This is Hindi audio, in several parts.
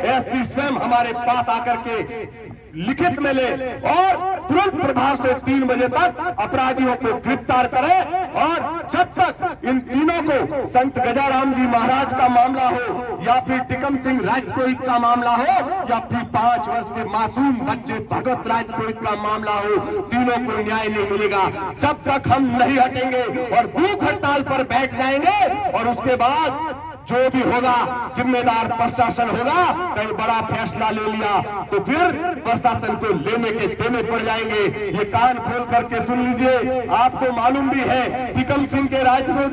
एसपी स्वयं हमारे पास आकर के लिखित में ले और तुरंत प्रभाव से 3 बजे तक अपराधियों को गिरफ्तार करे। और जब तक इन तीनों को संत गजाराम जी महाराज का मामला हो या फिर टिकम सिंह राजपुरोहित का मामला हो या फिर 5 वर्ष के मासूम बच्चे भगत राजपुरोहित का मामला हो, तीनों को न्याय नहीं मिलेगा जब तक हम नहीं हटेंगे और भूख हड़ताल पर बैठ जाएंगे। और उसके बाद जो भी होगा जिम्मेदार प्रशासन होगा, कहीं बड़ा फैसला ले लिया तो फिर प्रशासन को लेने के देने पड़ जाएंगे। ये कान खोल करके सुन लीजिए। आपको मालूम भी है टिकम सिंह के राजपूत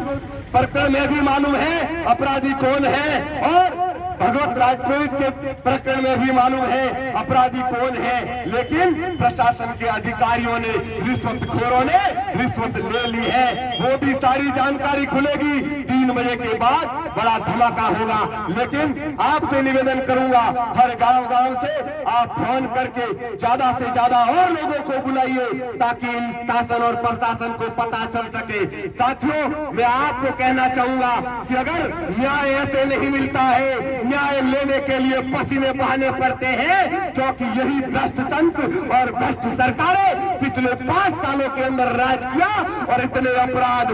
प्रकरण में भी मालूम है अपराधी कौन है और भगवत राजपुरोहित के प्रकरण में भी मालूम है अपराधी कौन है। लेकिन प्रशासन के अधिकारियों ने, रिश्वतखोरों ने रिश्वत ले ली है। वो भी सारी जानकारी खुलेगी 3 बजे के बाद बड़ा धमाका होगा। लेकिन आपसे निवेदन करूंगा हर गांव से आप फोन करके ज्यादा से ज्यादा और लोगों को बुलाइए ताकि इन शासन और प्रशासन को पता चल सके। साथियों, मैं आपको कहना चाहूंगा कि अगर न्याय ऐसे नहीं मिलता है, न्याय लेने के लिए पसीने बहाने पड़ते हैं, क्योंकि यही भ्रष्ट तंत्र और भ्रष्ट सरकारें पिछले 5 सालों के अंदर राज किया और इतने अपराध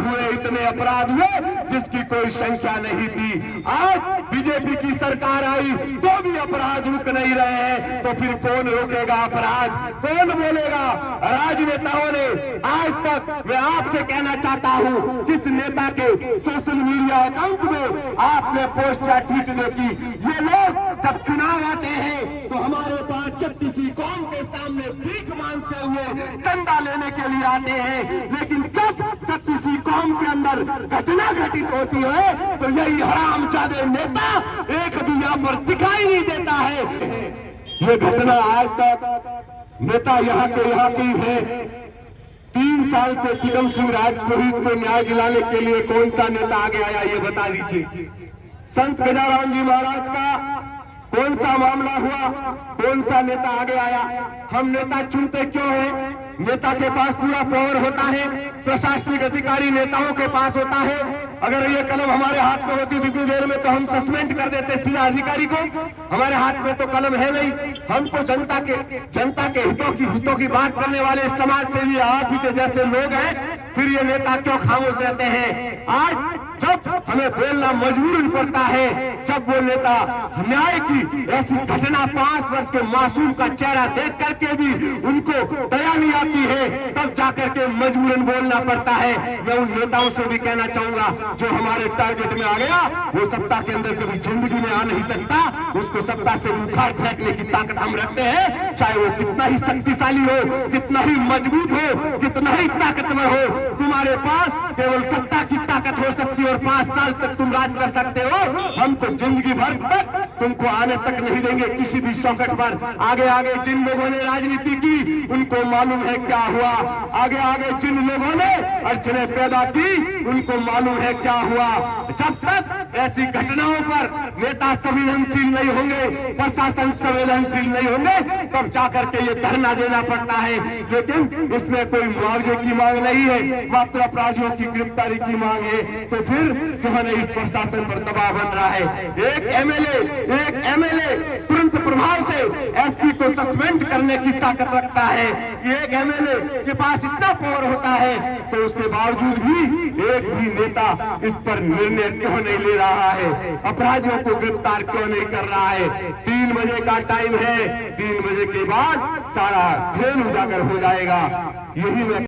हुए जिसकी कोई संख्या नहीं थी। आज बीजेपी की सरकार आई तो भी अपराध रुक नहीं रहे हैं, तो फिर कौन रोकेगा अपराध, कौन बोलेगा। राजनेताओं ने आज तक, मैं आपसे कहना चाहता हूं, किस नेता के सोशल मीडिया अकाउंट में आपने पोस्ट या ट्वीट देखी। ये लोग जब चुनाव आते हैं तो हमारे पास 36 कौम के सामने भीख मांगते हुए चंदा लेने के लिए आते हैं, लेकिन जब 36 कौम के अंदर घटना घटित होती है तो यही हरामजादे नेता एक भी यहाँ पर दिखाई नहीं देता है। ये घटना आज तक नेता यहाँ की है। 3 साल से टिकम सिंह राजपुरोहित को न्याय दिलाने के लिए कौन सा नेता आगे आया, ये बता दीजिए। संत गजाराम जी महाराज का कौन सा मामला हुआ, कौन सा नेता आगे आया। हम नेता चुनते क्यों हैं? नेता के पास पूरा पावर होता है, प्रशासनिक अधिकारी नेताओं के पास होता है। अगर ये कलम हमारे हाथ में होती जितनी देर में तो हम सस्पेंड कर देते सीधा अधिकारी को। हमारे हाथ में तो कलम है नहीं। हम तो जनता के हितों की बात करने वाले समाज सेवी आप ही के जैसे लोग हैं, फिर ये नेता क्यों खामोश रहते हैं? आज जब हमें बोलना मजबूर पड़ता है, जब वो नेता न्याय की ऐसी घटना 5 वर्ष के मासूम का चेहरा देख करके भी उनको दया नहीं आती है, तब जाकर के मजबूरन बोलना पड़ता है। मैं उन नेताओं से भी कहना चाहूंगा जो हमारे टारगेट में आ गया, वो सत्ता के अंदर कभी जिंदगी में आ नहीं सकता। उसको सत्ता से उखाड़ फेंकने की ताकत हम रखते हैं, चाहे वो कितना ही शक्तिशाली हो, कितना ही मजबूत हो, कितना ही ताकतवर हो। तुम्हारे पास केवल सत्ता की ताकत हो सकती है और 5 साल तक तुम राज कर सकते हो। हम तो जिंदगी भर तक तुमको आने तक नहीं देंगे किसी भी चौखट पर। आगे जिन लोगों ने राजनीति की उनको मालूम है क्या हुआ। आगे जिन लोगों ने अड़चने पैदा की उनको मालूम है क्या हुआ। जब तक ऐसी घटनाओं पर नेता संवेदनशील नहीं होंगे, प्रशासन संवेदनशील नहीं होंगे, तब जाकर के ये धरना देना पड़ता है। लेकिन इसमें कोई मुआवजे की मांग नहीं है, मात्र अपराधियों की गिरफ्तारी की मांग है। तो फिर क्यों नहीं इस प्रशासन पर दबाव बन रहा है? एक एमएलए तुरंत प्रभाव से एसपी को सस्पेंड करने की ताकत रखता है। एक एमएलए के पास इतना पावर होता है तो उसके बावजूद भी एक भी नेता इस पर निर्णय क्यों नहीं ले रहा है? अपराधियों को गिरफ्तार क्यों नहीं कर रहा है? 3 बजे का टाइम है, 3 बजे के बाद सारा खेल उजागर हो जाएगा। यही मैं